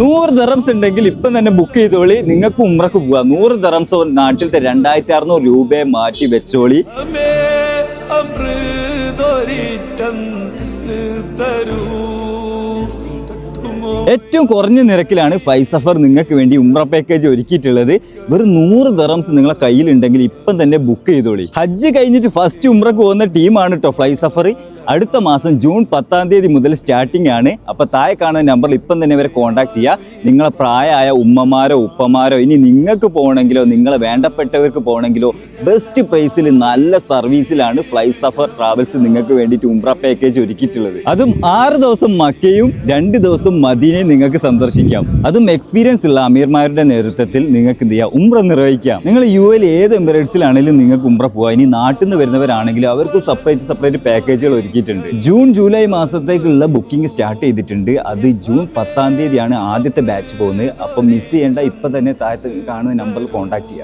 100 dirhams ഉണ്ടെങ്കിൽ ഇപ്പം തന്നെ ബുക്ക് ചെയ്തോളി, നിങ്ങൾക്ക് ഉംറക്ക് പോവാ. 100 ദിർഹംസ് നാട്ടിലത്തെ 2600 രൂപയെ മാറ്റി വെച്ചോളി. ഏറ്റവും കുറഞ്ഞ നിരക്കിലാണ് ഫ്ലൈസഫർ നിങ്ങൾക്ക് വേണ്ടി ഉംറ പാക്കേജ് ഒരുക്കിയിട്ടുള്ളത്. വെറും 100 ദിർഹംസ് നിങ്ങളെ കയ്യിലുണ്ടെങ്കിൽ ഇപ്പം തന്നെ ബുക്ക് ചെയ്തോളി. ഹജ്ജ് കഴിഞ്ഞിട്ട് ഫസ്റ്റ് ഉംറക്ക് പോകുന്ന ടീമാണ് കേട്ടോ ഫ്ലൈസഫർ. അടുത്ത മാസം ജൂൺ 10-ാം തീയതി മുതൽ സ്റ്റാർട്ടിംഗ് ആണ്. അപ്പോൾ താഴെ കാണുന്ന നമ്പറിൽ ഇപ്പം തന്നെ ഇവരെ കോൺടാക്ട് ചെയ്യുക. നിങ്ങളെ പ്രായമായ ഉമ്മമാരോ ഉപ്പമാരോ ഇനി നിങ്ങൾക്ക് പോകണമെങ്കിലോ നിങ്ങളെ വേണ്ടപ്പെട്ടവർക്ക് പോകണമെങ്കിലോ ബെസ്റ്റ് പ്രൈസിൽ നല്ല സർവീസിലാണ് ഫ്ലൈസഫർ ട്രാവൽസ് നിങ്ങൾക്ക് വേണ്ടിയിട്ട് ഉംറ പാക്കേജ് ഒരുക്കിയിട്ടുള്ളത്. അതും 6 ദിവസം മക്കയും 2 ദിവസം മദീനയും നിങ്ങൾക്ക് സന്ദർശിക്കാം. അതും എക്സ്പീരിയൻസ് ഉള്ള അമീർമാരുടെ നേതൃത്വത്തിൽ നിങ്ങൾക്ക് എന്ത് ചെയ്യാം, ഉംറ നിർവഹിക്കാം. നിങ്ങൾ UAE ഏത് എമിറേറ്റ്സിലാണെങ്കിലും നിങ്ങൾക്ക് ഉംറ പോകാം. ഇനി നാട്ടിൽ നിന്ന് വരുന്നവരാണെങ്കിലും അവർക്ക് സെപ്പറേറ്റ് പാക്കേജുകൾ ഒരുക്കിയിട്ടുണ്ട്. ജൂൺ ജൂലൈ മാസത്തേക്കുള്ള ബുക്കിംഗ് സ്റ്റാർട്ട് ചെയ്തിട്ടുണ്ട്. അത് ജൂൺ 10-ാം തീയതിയാണ് ആദ്യത്തെ ബാച്ച് പോകുന്നത്. അപ്പോൾ മിസ് ചെയ്യേണ്ട, ഇപ്പം തന്നെ താഴത്ത് കാണുന്ന നമ്പറിൽ കോൺടാക്ട് ചെയ്യുക.